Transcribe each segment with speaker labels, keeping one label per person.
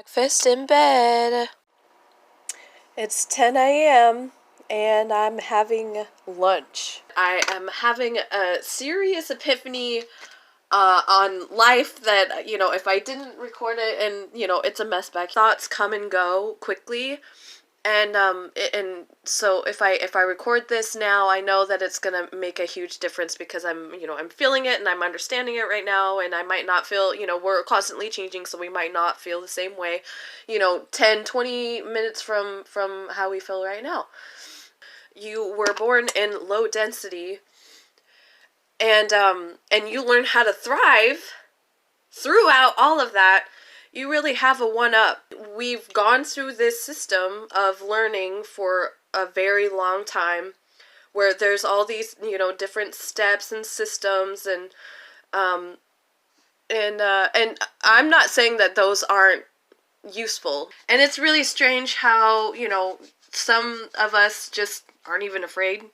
Speaker 1: Breakfast in bed. It's 10 a.m. and I'm having lunch. I am having a serious epiphany on life that, if I didn't record it and, it's a mess back. Thoughts come and go quickly. And so if I record this now, I know that it's gonna make a huge difference because I'm feeling it and I'm understanding it right now, and I might not feel, we're constantly changing, so we might not feel the same way, 10, 20 minutes from how we feel right now. You were born in low density, and you learn how to thrive throughout all of that. You really have a one-up. We've gone through this system of learning for a very long time where there's all these, different steps and systems and I'm not saying that those aren't useful. And it's really strange how, some of us just aren't even afraid.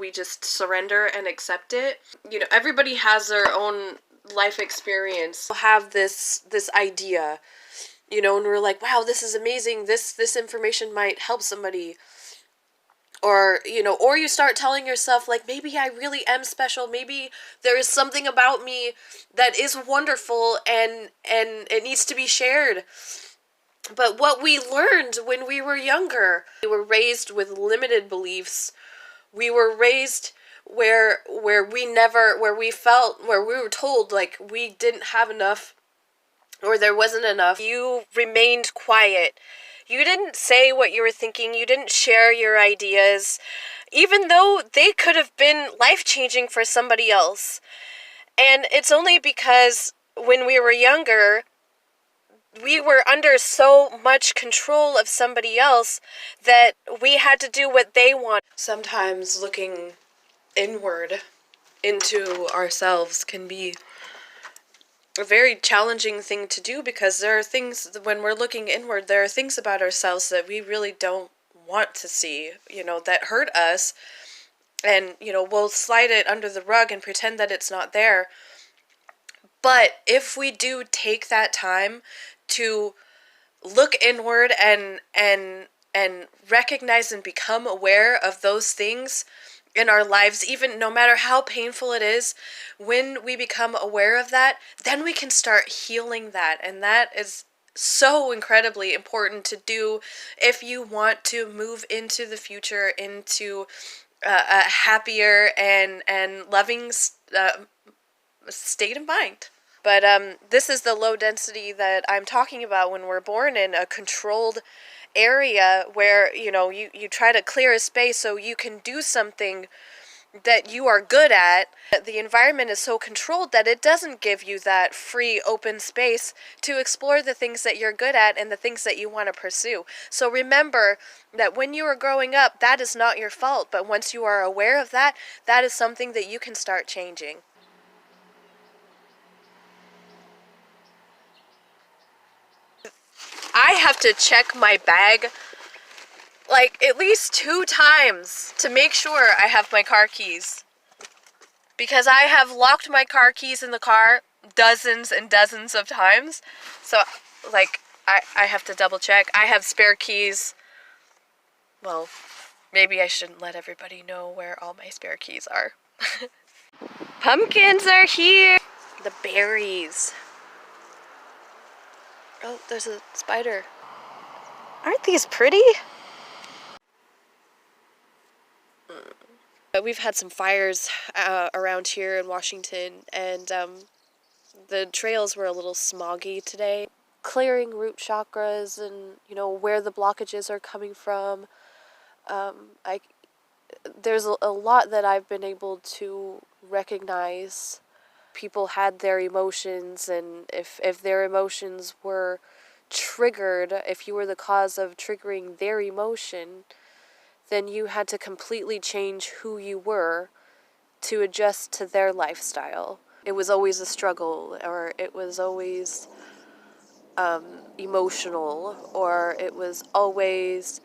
Speaker 1: We just surrender and accept it. Everybody has their own life experience. We'll have this idea, and we're like, wow, this is amazing, this information might help somebody, or or you start telling yourself, like, maybe I really am special, maybe there is something about me that is wonderful and it needs to be shared. But what we learned when we were younger, we were raised with limited beliefs. We were raised where we were told, like, we didn't have enough or there wasn't enough. You remained quiet. You didn't say what you were thinking. You didn't share your ideas, even though they could have been life-changing for somebody else. And it's only because when we were younger, we were under so much control of somebody else that we had to do what they want. Sometimes looking inward into ourselves can be a very challenging thing to do, because there are things, when we're looking inward, there are things about ourselves that we really don't want to see, that hurt us, and, we'll slide it under the rug and pretend that it's not there. But if we do take that time to look inward and recognize and become aware of those things in our lives, even no matter how painful it is, when we become aware of that, then we can start healing that. And that is so incredibly important to do if you want to move into the future, into a happier and loving state of mind. But this is the low density that I'm talking about, when we're born in a controlled area where, you try to clear a space so you can do something that you are good at. The environment is so controlled that it doesn't give you that free, open space to explore the things that you're good at and the things that you want to pursue. So remember that when you are growing up, that is not your fault. But once you are aware of that, that is something that you can start changing. I have to check my bag like at least 2 times to make sure I have my car keys, because I have locked my car keys in the car dozens and dozens of times. So, like, I have to double check. I have spare keys. Well, maybe I shouldn't let everybody know where all my spare keys are. Pumpkins are here! The berries. Oh, there's a spider. Aren't these pretty? We've had some fires around here in Washington, and the trails were a little smoggy today. Clearing root chakras and, where the blockages are coming from. There's a lot that I've been able to recognize. People had their emotions, and if their emotions were triggered, if you were the cause of triggering their emotion, then you had to completely change who you were to adjust to their lifestyle. It was always a struggle, or it was always emotional, or it was always,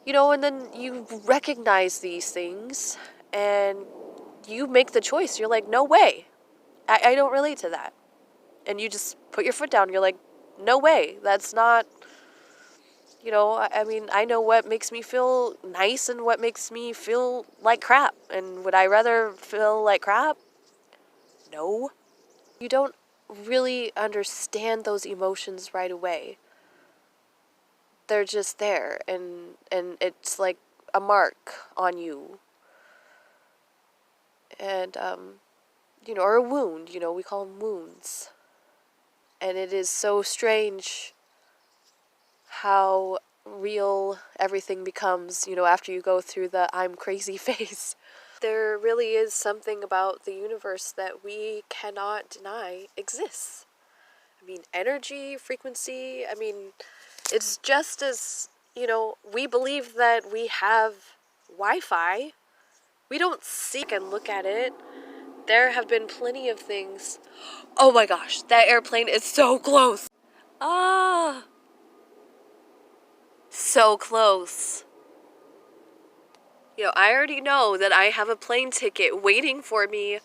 Speaker 1: and then you recognize these things and you make the choice. You're like, no way, I don't relate to that. And you just put your foot down. You're like, no way, that's not You know, I mean, I know what makes me feel nice and what makes me feel like crap. And would I rather feel like crap? No. You don't really understand those emotions right away. They're just there, and it's like a mark on you. And, you know, or a wound, you know, we call them wounds. And it is so strange how real everything becomes, you know, after you go through the I'm crazy phase. There really is something about the universe that we cannot deny exists. I mean, energy, frequency, I mean, it's just as, you know, we believe that we have Wi-Fi. We don't seek and look at it. There have been plenty of things. Oh my gosh, that airplane is so close. Ah, so close. You know, I already know that I have a plane ticket waiting for me.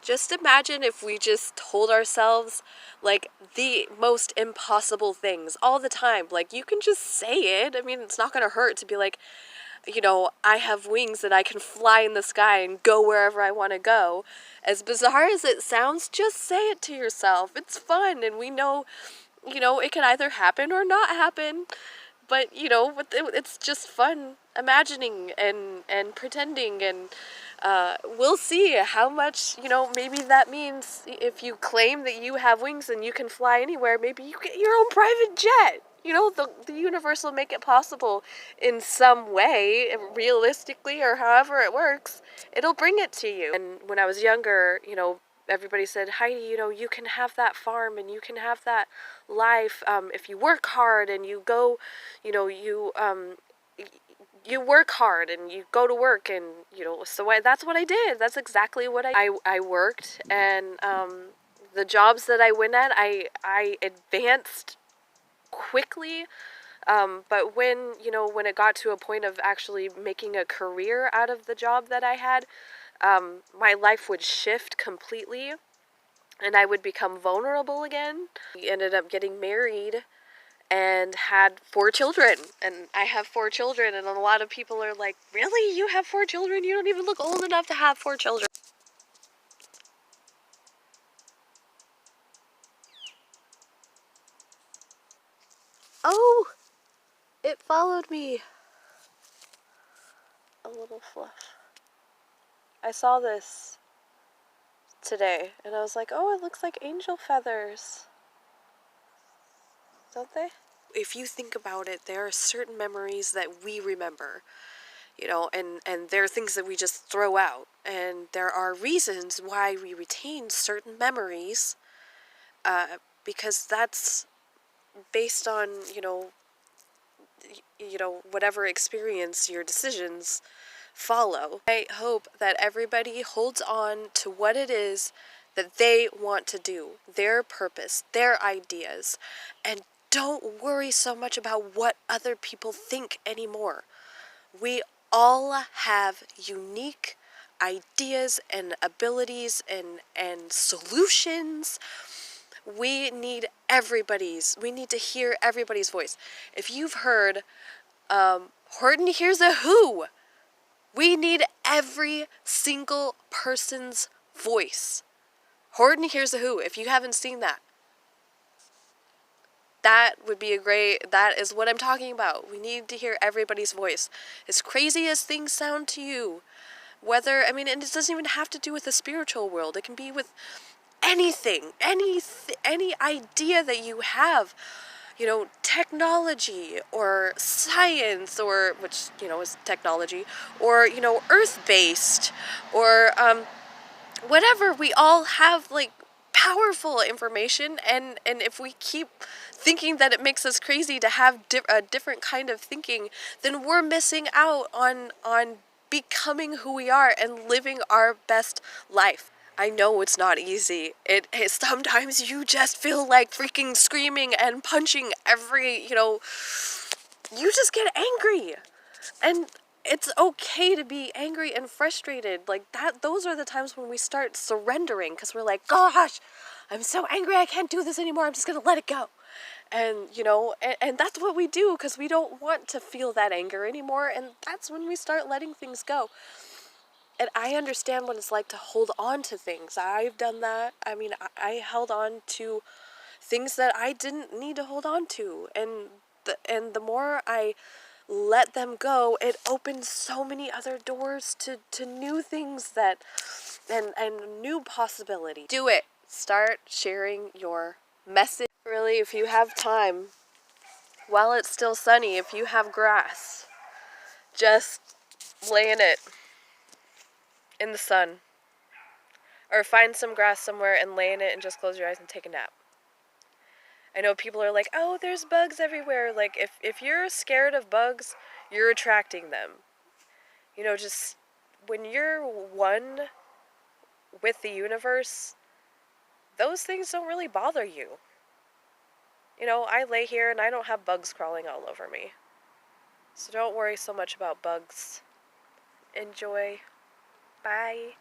Speaker 1: Just imagine if we just told ourselves, like, the most impossible things all the time. Like, you can just say it. I mean, it's not going to hurt to be like, you know, I have wings and I can fly in the sky and go wherever I want to go. As bizarre as it sounds, just say it to yourself. It's fun, and we know, you know, it can either happen or not happen. But, you know, it's just fun imagining and pretending, and we'll see how much, you know, maybe that means if you claim that you have wings and you can fly anywhere, maybe you get your own private jet. You know, the universe will make it possible in some way, realistically, or however it works. It'll bring it to you. And when I was younger, you know, everybody said, Heidi, you know, you can have that farm and you can have that life if you work hard and you go, you know, you work hard and you go to work, and, you know, so that's what I did. That's exactly what I worked, and the jobs that I went at, I advanced quickly. But when, you know, when it got to a point of actually making a career out of the job that I had, my life would shift completely and I would become vulnerable again. We ended up getting married and had 4 children. And I have 4 children, and a lot of people are like, really? You have 4 children? You don't even look old enough to have 4 children. Oh, it followed me. A little fluff. I saw this today, and I was like, oh, it looks like angel feathers. Don't they? If you think about it, there are certain memories that we remember, you know, and there are things that we just throw out. And there are reasons why we retain certain memories, because that's based on, whatever experience your decisions follow. I hope that everybody holds on to what it is that they want to do, their purpose, their ideas, and don't worry so much about what other people think anymore. We all have unique ideas and abilities and solutions. We need to hear everybody's voice. If you've heard, Horton Hears a Who, we need every single person's voice. Horton Hears a Who, if you haven't seen that. That is what I'm talking about. We need to hear everybody's voice. As crazy as things sound to you, and it doesn't even have to do with the spiritual world. It can be with anything, any idea that you have, you know, technology or science, or which, you know, is technology, or, you know, earth-based, or whatever. We all have, like, powerful information, and if we keep thinking that it makes us crazy to have a different kind of thinking, then we're missing out on becoming who we are and living our best life. I know it's not easy. Sometimes you just feel like freaking screaming and punching you just get angry. And it's okay to be angry and frustrated. Like that, those are the times when we start surrendering, because we're like, gosh, I'm so angry, I can't do this anymore, I'm just gonna let it go. And, you know, and that's what we do because we don't want to feel that anger anymore. And that's when we start letting things go. And I understand what it's like to hold on to things. I've done that. I mean, I held on to things that I didn't need to hold on to. And the more I let them go, it opens so many other doors to new things that and new possibility. Do it. Start sharing your message. Really, if you have time, while it's still sunny, if you have grass, just lay in it in the sun. Or find some grass somewhere and lay in it and just close your eyes and take a nap. I know people are like, oh, there's bugs everywhere. Like, if you're scared of bugs, you're attracting them. You know, just when you're one with the universe, those things don't really bother you. You know, I lay here and I don't have bugs crawling all over me. So don't worry so much about bugs. Enjoy. Bye.